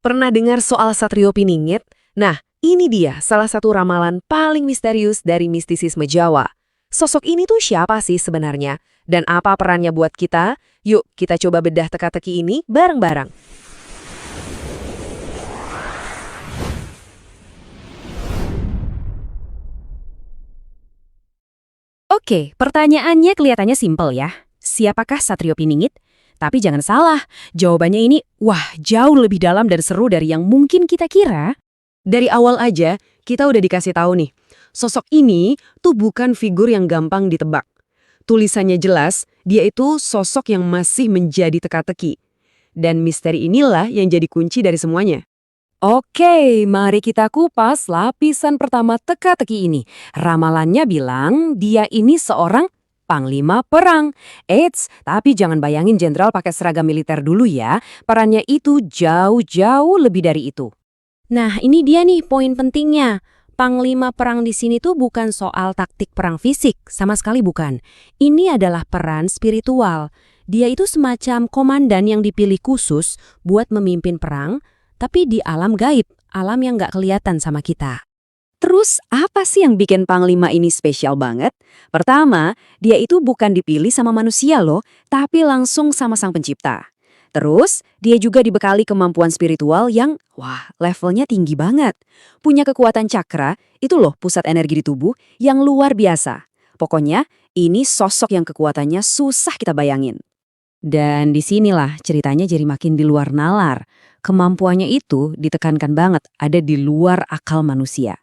Pernah dengar soal Satrio Piningit? Nah, ini dia salah satu ramalan paling misterius dari mistisisme Jawa. Sosok ini tuh siapa sih sebenarnya? Dan apa perannya buat kita? Yuk, kita coba bedah teka-teki ini bareng-bareng. Oke, pertanyaannya kelihatannya simpel ya. Siapakah Satrio Piningit? Tapi jangan salah, jawabannya ini, jauh lebih dalam dan seru dari yang mungkin kita kira. Dari awal aja, kita udah dikasih tahu nih, sosok ini tuh bukan figur yang gampang ditebak. Tulisannya jelas, dia itu sosok yang masih menjadi teka-teki. Dan misteri inilah yang jadi kunci dari semuanya. Oke, mari kita kupas lapisan pertama teka-teki ini. Ramalannya bilang dia ini seorang panglima perang. Eits, tapi jangan bayangin jenderal pakai seragam militer dulu ya. Perannya itu jauh-jauh lebih dari itu. Nah, ini dia nih poin pentingnya. Panglima perang di sini tuh bukan soal taktik perang fisik, sama sekali bukan. Ini adalah peran spiritual. Dia itu semacam komandan yang dipilih khusus buat memimpin perang, tapi di alam gaib, alam yang nggak kelihatan sama kita. Terus apa sih yang bikin Panglima ini spesial banget? Pertama, dia itu bukan dipilih sama manusia loh, tapi langsung sama Sang Pencipta. Terus, dia juga dibekali kemampuan spiritual yang, levelnya tinggi banget. Punya kekuatan cakra, itu loh pusat energi di tubuh, yang luar biasa. Pokoknya, ini sosok yang kekuatannya susah kita bayangin. Dan disinilah ceritanya jadi makin di luar nalar. Kemampuannya itu ditekankan banget, ada di luar akal manusia.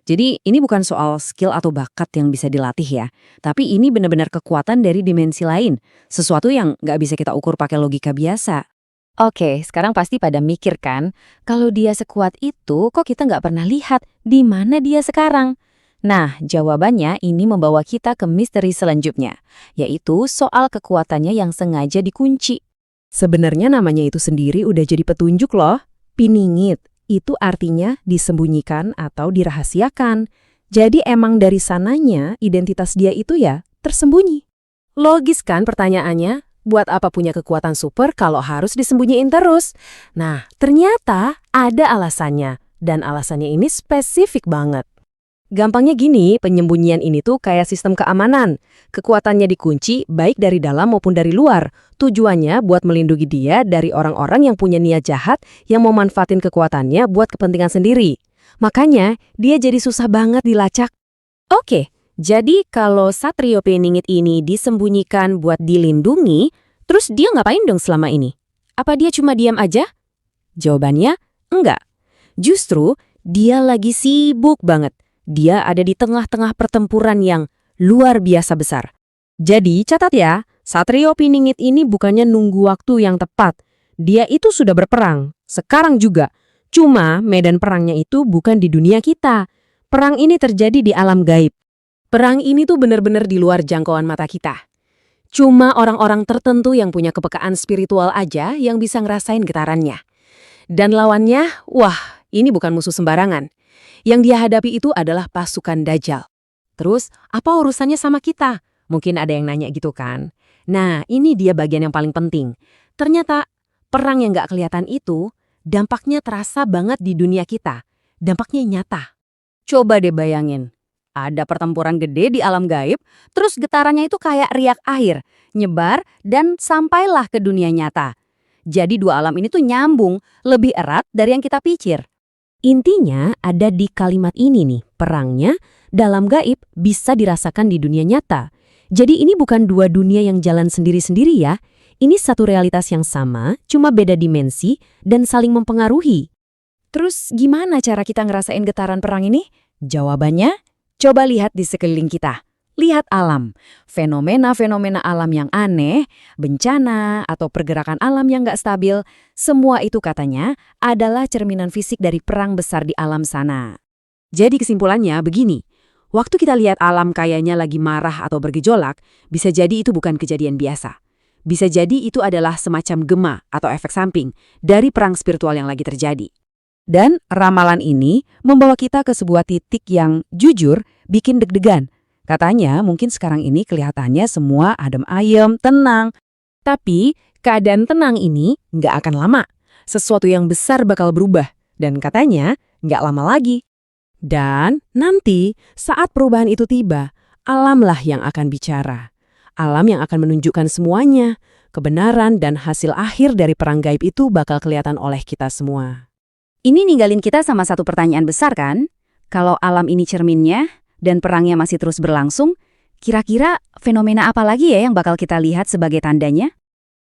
Jadi ini bukan soal skill atau bakat yang bisa dilatih ya, tapi ini benar-benar kekuatan dari dimensi lain, sesuatu yang nggak bisa kita ukur pakai logika biasa. Oke, sekarang pasti pada mikir kan, kalau dia sekuat itu kok kita nggak pernah lihat di mana dia sekarang? Nah, jawabannya ini membawa kita ke misteri selanjutnya, yaitu soal kekuatannya yang sengaja dikunci. Sebenarnya namanya itu sendiri udah jadi petunjuk loh, Piningit. Itu artinya disembunyikan atau dirahasiakan. Jadi emang dari sananya identitas dia itu ya tersembunyi. Logis kan pertanyaannya? Buat apa punya kekuatan super kalau harus disembunyiin terus? Nah, ternyata ada alasannya. Dan alasannya ini spesifik banget. Gampangnya gini, penyembunyian ini tuh kayak sistem keamanan. Kekuatannya dikunci baik dari dalam maupun dari luar. Tujuannya buat melindungi dia dari orang-orang yang punya niat jahat yang mau manfaatin kekuatannya buat kepentingan sendiri. Makanya, dia jadi susah banget dilacak. Oke, jadi kalau Satrio Piningit ini disembunyikan buat dilindungi, terus dia ngapain dong selama ini? Apa dia cuma diam aja? Jawabannya, enggak. Justru, dia lagi sibuk banget. Dia ada di tengah-tengah pertempuran yang luar biasa besar. Jadi, catat ya, Satrio Piningit ini bukannya nunggu waktu yang tepat. Dia itu sudah berperang, sekarang juga. Cuma medan perangnya itu bukan di dunia kita. Perang ini terjadi di alam gaib. Perang ini tuh benar-benar di luar jangkauan mata kita. Cuma orang-orang tertentu yang punya kepekaan spiritual aja yang bisa ngerasain getarannya. Dan lawannya, ini bukan musuh sembarangan. Yang dia hadapi itu adalah pasukan Dajjal. Terus, apa urusannya sama kita? Mungkin ada yang nanya gitu kan? Nah, ini dia bagian yang paling penting. Ternyata, perang yang nggak kelihatan itu, dampaknya terasa banget di dunia kita. Dampaknya nyata. Coba deh bayangin. Ada pertempuran gede di alam gaib, terus getarannya itu kayak riak air, nyebar, dan sampailah ke dunia nyata. Jadi dua alam ini tuh nyambung, lebih erat dari yang kita pikir. Intinya ada di kalimat ini nih, perangnya dalam gaib bisa dirasakan di dunia nyata. Jadi ini bukan dua dunia yang jalan sendiri-sendiri ya. Ini satu realitas yang sama, cuma beda dimensi dan saling mempengaruhi. Terus gimana cara kita ngerasain getaran perang ini? Jawabannya, coba lihat di sekeliling kita. Lihat alam, fenomena-fenomena alam yang aneh, bencana, atau pergerakan alam yang nggak stabil, semua itu katanya adalah cerminan fisik dari perang besar di alam sana. Jadi kesimpulannya begini, waktu kita lihat alam kayaknya lagi marah atau bergejolak, bisa jadi itu bukan kejadian biasa. Bisa jadi itu adalah semacam gema atau efek samping dari perang spiritual yang lagi terjadi. Dan ramalan ini membawa kita ke sebuah titik yang jujur bikin deg-degan. Katanya mungkin sekarang ini kelihatannya semua adem ayem, tenang. Tapi keadaan tenang ini nggak akan lama. sesuatu yang besar bakal berubah. Dan katanya, nggak lama lagi. Dan nanti saat perubahan itu tiba, alamlah yang akan bicara. Alam yang akan menunjukkan semuanya. Kebenaran dan hasil akhir dari perang gaib itu bakal kelihatan oleh kita semua. Ini ninggalin kita sama satu pertanyaan besar kan? Kalau alam ini cerminnya dan perangnya masih terus berlangsung, kira-kira fenomena apa lagi ya yang bakal kita lihat sebagai tandanya?